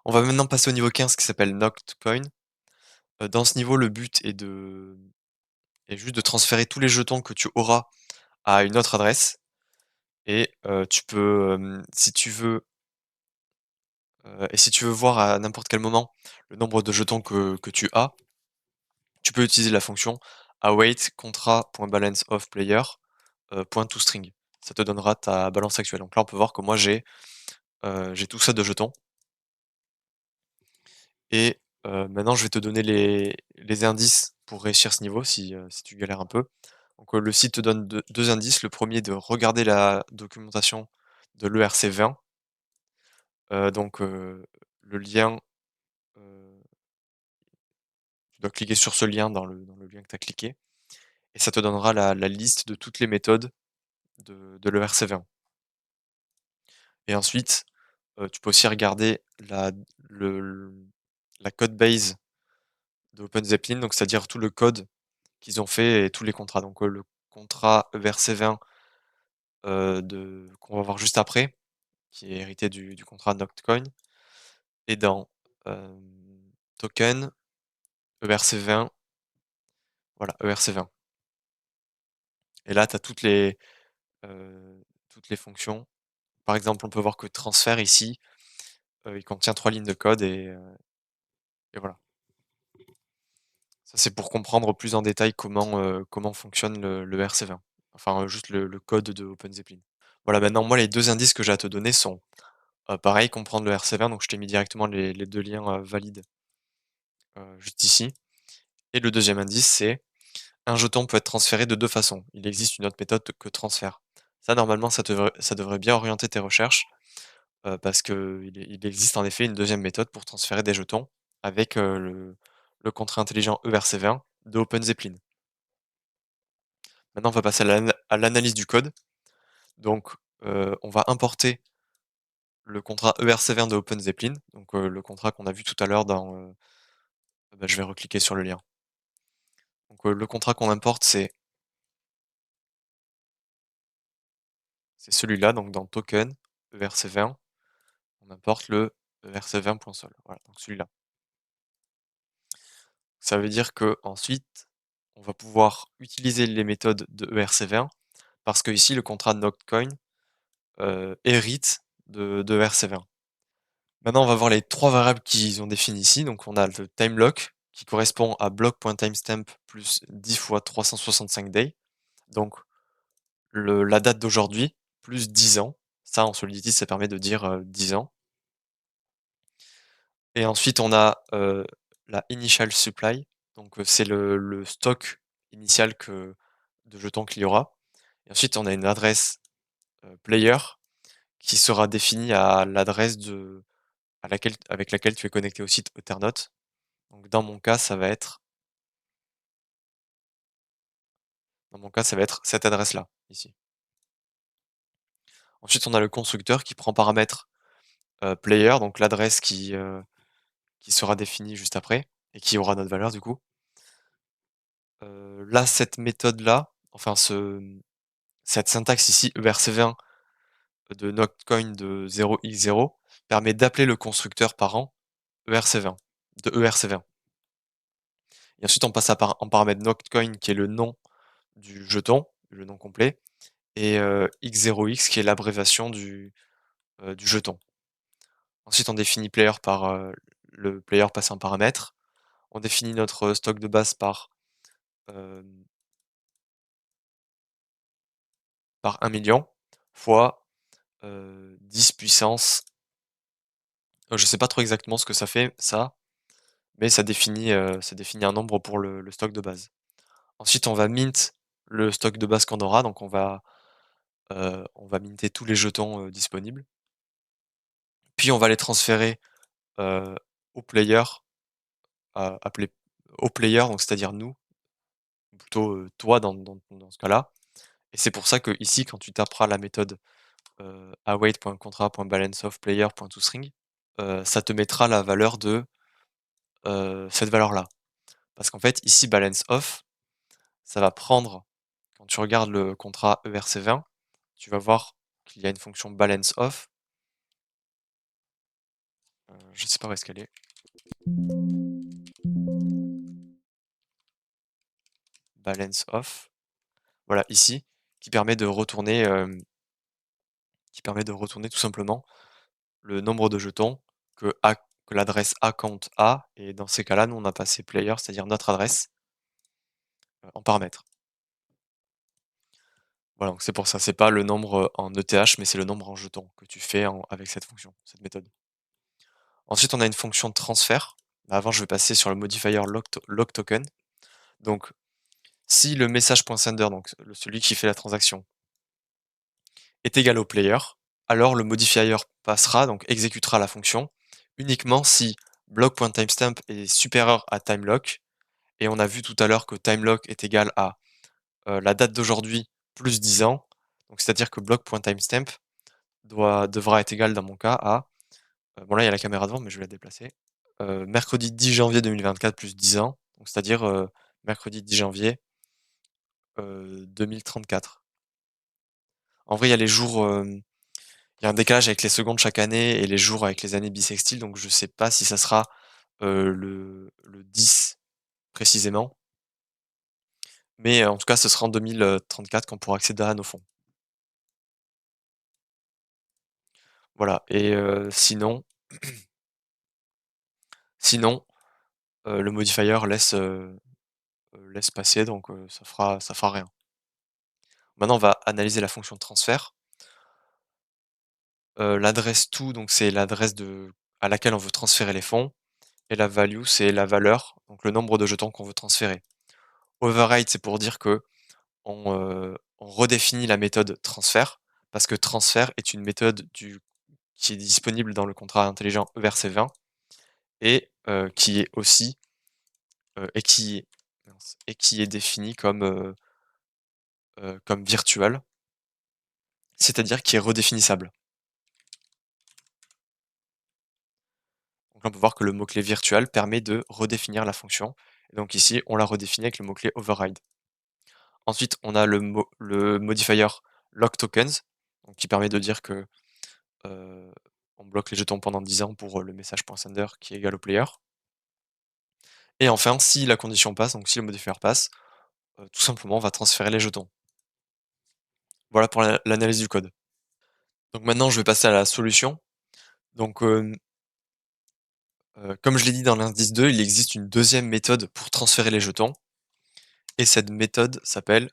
On va maintenant passer au niveau 15 qui s'appelle Noctcoin. Dans ce niveau, le but est juste de transférer tous les jetons que tu auras à une autre adresse et tu peux, si tu veux voir à n'importe quel moment le nombre de jetons que tu as, tu peux utiliser la fonction await contra.balanceOfPlayer, .toString. Ça te donnera ta balance actuelle. Donc là, on peut voir que moi j'ai tout ça de jetons et maintenant je vais te donner les indices pour réussir ce niveau si tu galères un peu. Donc le site te donne deux indices. Le premier de regarder la documentation de l'ERC20. Donc le lien, heu, tu dois cliquer sur ce lien dans le lien que tu as cliqué et ça te donnera la liste de toutes les méthodes de l'ERC20 et ensuite, tu peux aussi regarder le la code base d'OpenZeppelin, donc c'est-à-dire tout le code qu'ils ont fait et tous les contrats. Donc le contrat ERC20, de qu'on va voir juste après, qui est hérité du contrat Noctcoin et dans, token, ERC20, voilà, ERC20 et là tu as toutes les fonctions. Par exemple, on peut voir que transfert ici, il contient 3 lignes de code et voilà. Ça, c'est pour comprendre plus en détail comment fonctionne le ERC20. Enfin, juste le code de OpenZeppelin. Voilà, maintenant moi les 2 indices que j'ai à te donner sont, pareil, comprendre le RC20, donc je t'ai mis directement les 2 liens, valides, juste ici et le deuxième indice, c'est: un jeton peut être transféré de 2 façons. Il existe une autre méthode que transfert. Ça, normalement, ça devrait bien orienter tes recherches, parce qu'il existe en effet une deuxième méthode pour transférer des jetons avec, le contrat intelligent ERC20 de OpenZeppelin. Maintenant, on va passer à l'analyse du code. Donc, on va importer le contrat ERC20 de OpenZeppelin, donc, le contrat qu'on a vu tout à l'heure je vais recliquer sur le lien. Donc, le contrat qu'on importe, c'est celui-là, donc dans token ERC20, on importe le ERC20.sol. Voilà, donc celui-là. Ça veut dire que ensuite, on va pouvoir utiliser les méthodes de ERC20 parce que ici le contrat Noctcoin, hérite de ERC20. Maintenant, on va voir les 3 variables qu'ils ont définies ici. Donc on a le timelock qui correspond à block.timestamp plus 10 fois 365 days. Donc la date d'aujourd'hui plus 10 ans. Ça, en Solidity, ça permet de dire, 10 ans. Et ensuite, on a, la initial supply, donc c'est le stock initial de jetons qu'il y aura. Et ensuite, on a une adresse, player qui sera définie à l'adresse avec laquelle tu es connecté au site Ethernote. Donc dans mon cas, ça va être cette adresse-là, ici. Ensuite, on a le constructeur qui prend paramètre, player, donc l'adresse qui sera définie juste après et qui aura notre valeur du coup. Là, cette méthode-là, enfin cette syntaxe ici, ERC20 de Noctcoin de 0x0 permet d'appeler le constructeur parent ERC20, de ERC20. Et ensuite, on passe en paramètre Noctcoin qui est le nom du jeton, le nom complet, et x0x qui est l'abréviation du jeton. Ensuite, on définit player par le player passé en paramètre. On définit notre stock de base euh, par 1 million fois 10 puissance. Je sais pas trop exactement ce que ça fait, ça, mais ça définit un nombre pour le stock de base. Ensuite, on va mint le stock de base qu'on aura, donc on va minter tous les jetons disponibles. Puis on va les transférer au player, appelé au player, donc c'est-à-dire nous, ou plutôt toi dans ce cas-là. Et c'est pour ça que ici, quand tu taperas la méthode await.contra.balanceOfPlayer.toString, ça te mettra la valeur de cette valeur-là. Parce qu'en fait, ici, balanceOf, ça va prendre, quand tu regardes le contrat ERC20, tu vas voir qu'il y a une fonction balanceOf Je sais pas où est-ce qu'elle est. Balance off. Voilà, ici, qui permet de retourner, tout simplement le nombre de jetons que l'adresse A compte A, et dans ces cas-là, nous, on a passé player, c'est-à-dire notre adresse, en paramètre. Voilà, donc c'est pour ça, c'est pas le nombre, en ETH, mais c'est le nombre en jetons que tu fais avec cette fonction, cette méthode. Ensuite, on a une fonction de transfert. Avant, je vais passer sur le modifier lock token. Donc, si le message.sender, donc celui qui fait la transaction, est égal au player, alors le modifier passera, donc exécutera la fonction, uniquement si block.timestamp est supérieur à timelock, et on a vu tout à l'heure que timelock est égal à la date d'aujourd'hui plus 10 ans, donc c'est-à-dire que block.timestamp devra être égal dans mon cas à, bon là il y a la caméra devant mais je vais la déplacer, mercredi 10 janvier 2024 plus 10 ans, donc c'est-à-dire mercredi 10 janvier 2034. En vrai, il y a les jours, il y a un décalage avec les secondes chaque année et les jours avec les années bissextiles, donc je sais pas si ça sera le 10 précisément. Mais en tout cas, ce sera en 2034 qu'on pourra accéder à nos fonds. Voilà, et sinon, le modifier laisse passer, donc ça fera rien. Maintenant, on va analyser la fonction de transfert. L'adresse to, donc c'est l'adresse à laquelle on veut transférer les fonds, et la value, c'est la valeur, donc le nombre de jetons qu'on veut transférer. Override, c'est pour dire que on redéfinit la méthode transfert, parce que transfert est une méthode qui est disponible dans le contrat intelligent ERC20, et qui est aussi et qui est définie comme virtual, c'est-à-dire qui est redéfinissable. Donc là, on peut voir que le mot-clé virtual permet de redéfinir la fonction. Et donc ici, on l'a redéfini avec le mot-clé override. Ensuite, on a le modifier lock tokens, donc qui permet de dire que on bloque les jetons pendant 10 ans pour le message.sender qui est égal au player. Et enfin, si la condition passe, donc si le modifier passe, tout simplement, on va transférer les jetons. Voilà pour l'analyse du code. Donc maintenant, je vais passer à la solution. Donc, comme je l'ai dit dans l'indice 2, il existe une deuxième méthode pour transférer les jetons. Et cette méthode s'appelle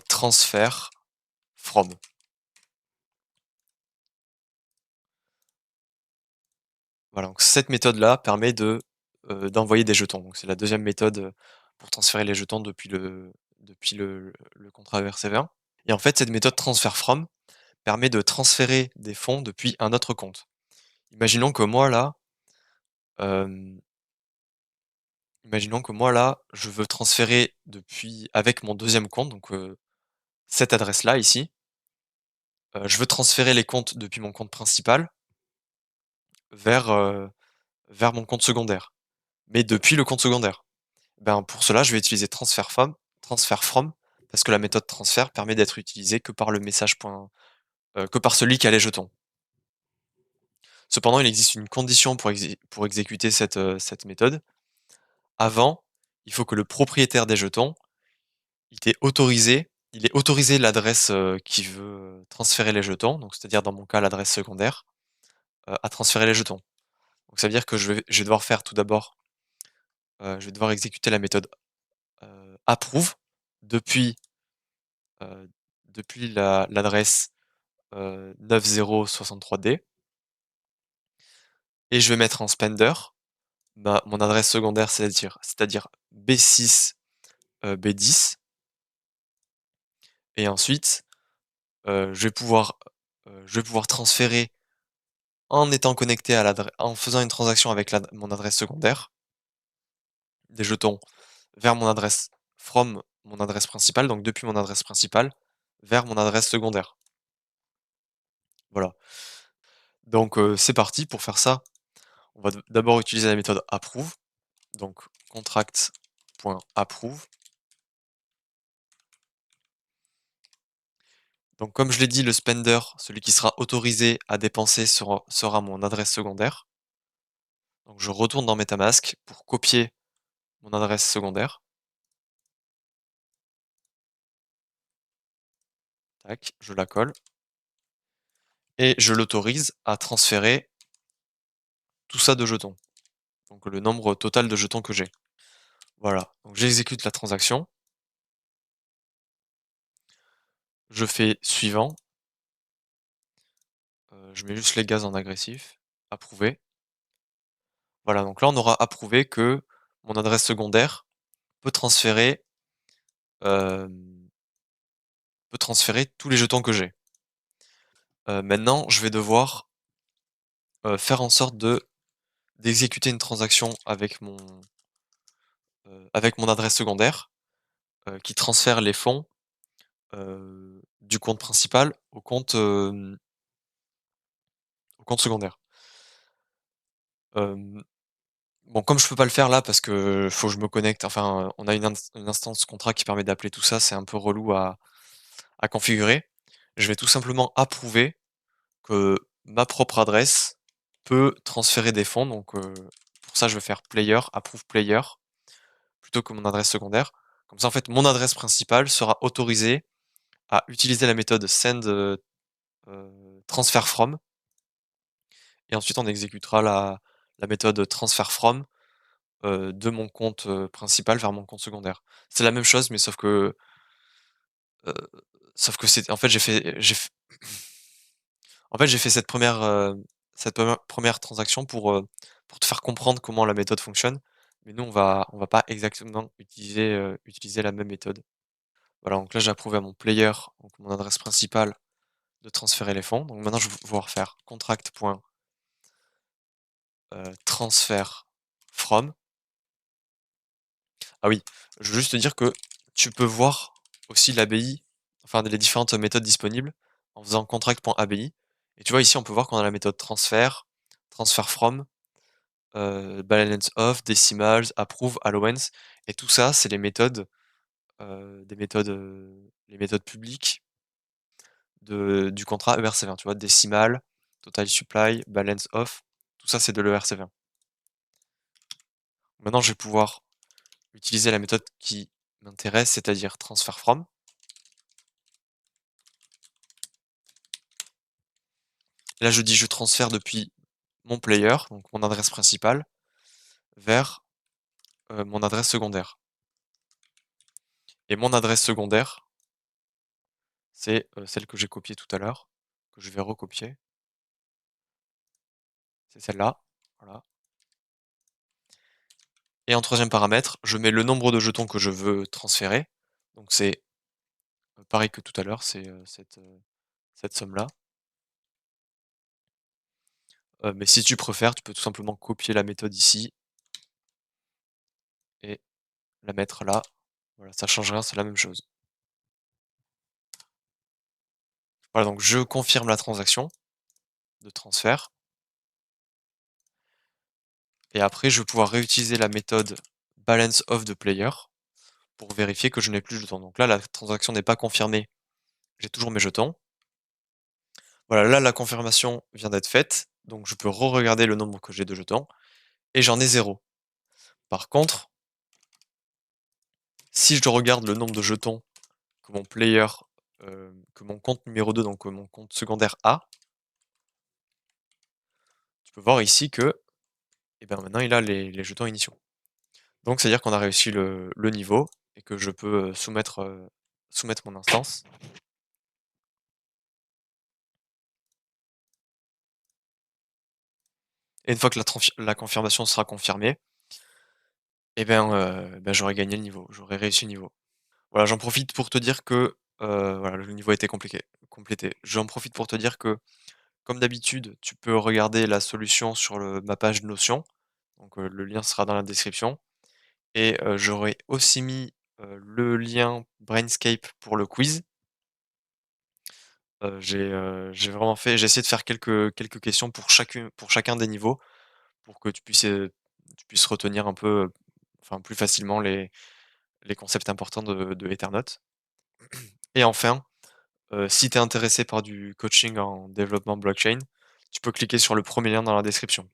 transfer from. Voilà, donc cette méthode-là permet d'envoyer des jetons. Donc c'est la deuxième méthode pour transférer les jetons depuis le contrat ERC20. Et en fait, cette méthode transfer from permet de transférer des fonds depuis un autre compte. Imaginons que moi là, euh, je veux transférer avec mon deuxième compte, donc cette adresse-là ici. Je veux transférer les comptes depuis mon compte principal vers, vers mon compte secondaire, mais depuis le compte secondaire. Ben, pour cela, je vais utiliser transfer from, parce que la méthode transfert permet d'être utilisée que par que par celui qui a les jetons. Cependant, il existe une condition pour exécuter cette méthode. Avant, il faut que le propriétaire des jetons, il ait autorisé l'adresse qui veut transférer les jetons, donc c'est-à-dire dans mon cas l'adresse secondaire, à transférer les jetons. Donc ça veut dire que je vais devoir faire tout d'abord, je vais devoir exécuter la méthode approve depuis, heu, depuis l'adresse 9063D, et je vais mettre en spender mon adresse secondaire, c'est-à-dire B6 B10, et ensuite je vais pouvoir transférer en étant connecté en faisant une transaction avec mon adresse secondaire des jetons vers mon adresse principale, donc depuis mon adresse principale vers mon adresse secondaire. Voilà. Donc c'est parti. Pour faire ça, on va d'abord utiliser la méthode approve, donc contract.approve. Donc comme je l'ai dit, le spender, celui qui sera autorisé à dépenser sera mon adresse secondaire. Donc je retourne dans MetaMask pour copier mon adresse secondaire. Tac, je la colle et je l'autorise à transférer tout ça de jetons. Donc le nombre total de jetons que j'ai. Voilà, donc j'exécute la transaction. Je fais suivant. Je mets juste les gaz en agressif. Approuver. Voilà, donc là on aura approuvé que mon adresse secondaire peut transférer, hem, peut transférer tous les jetons que j'ai. Maintenant je vais devoir, faire en sorte d'exécuter une transaction avec mon adresse secondaire, qui transfère les fonds, du compte principal au compte secondaire. Hem, bon, comme je peux pas le faire là parce que faut que je me connecte, enfin, on a une instance contrat qui permet d'appeler tout ça, c'est un peu relou à configurer. Je vais tout simplement approuver que ma propre adresse peut transférer des fonds, donc pour ça je vais faire player, approve player, plutôt que mon adresse secondaire. Comme ça, en fait, mon adresse principale sera autorisée à utiliser la méthode send, transfer from, et ensuite on exécutera la méthode transfer from, de mon compte, principal vers mon compte secondaire. C'est la même chose, mais heu, sauf que c'est en fait, j'ai fait cette première transaction pour te faire comprendre comment la méthode fonctionne, mais nous on va pas exactement utiliser la même méthode. Voilà, donc là j'ai approuvé à mon player, donc mon adresse principale, de transférer les fonds. Donc maintenant je vais pouvoir faire contract.transfer from. Ah oui, je veux juste te dire que tu peux voir aussi l'ABI, enfin les différentes méthodes disponibles en faisant contract.abi. Et tu vois ici on peut voir qu'on a la méthode transfer, transfer from, balance of, decimals, approve, allowance, et tout ça c'est les méthodes publiques du contrat ERC20, tu vois? Decimal, total supply, balance of, tout ça c'est de l'ERC20. Maintenant je vais pouvoir utiliser la méthode qui m'intéresse, c'est-à-dire transfer from. Là, je dis je transfère depuis mon player, donc mon adresse principale, vers mon adresse secondaire. Et mon adresse secondaire, c'est celle que j'ai copiée tout à l'heure, que je vais recopier. C'est celle-là. Voilà. Et en troisième paramètre, je mets le nombre de jetons que je veux transférer. Donc c'est pareil que tout à l'heure, c'est cette somme-là. Mais si tu préfères, tu peux tout simplement copier la méthode ici et la mettre là. Voilà, ça change rien, c'est la même chose. Voilà, donc je confirme la transaction de transfert. Et après, je vais pouvoir réutiliser la méthode balance of the player pour vérifier que je n'ai plus de jetons. Donc là, la transaction n'est pas confirmée. J'ai toujours mes jetons. Voilà, là, la confirmation vient d'être faite. Donc je peux re-regarder le nombre que j'ai de jetons. Et j'en ai 0. Par contre, si je regarde le nombre de jetons que mon player, que mon compte numéro 2, donc mon compte secondaire a, tu peux voir ici que eh ben, maintenant il a les jetons initiaux. Donc c'est-à-dire qu'on a réussi le niveau et que je peux soumettre mon instance. Et une fois que la confirmation sera confirmée, eh ben, j'aurai gagné le niveau, j'aurai réussi le niveau. Voilà, j'en profite pour te dire que, voilà, le niveau a été complété. J'en profite pour te dire que, comme d'habitude, tu peux regarder la solution sur ma page Notion, donc le lien sera dans la description, et j'aurai aussi mis, le lien Brainscape pour le quiz. J'ai essayé de faire quelques questions pour chacun des niveaux, pour que tu puisses retenir un peu, enfin plus facilement les concepts importants de Ethernote. Et enfin, Si tu es intéressé par du coaching en développement blockchain, tu peux cliquer sur le premier lien dans la description.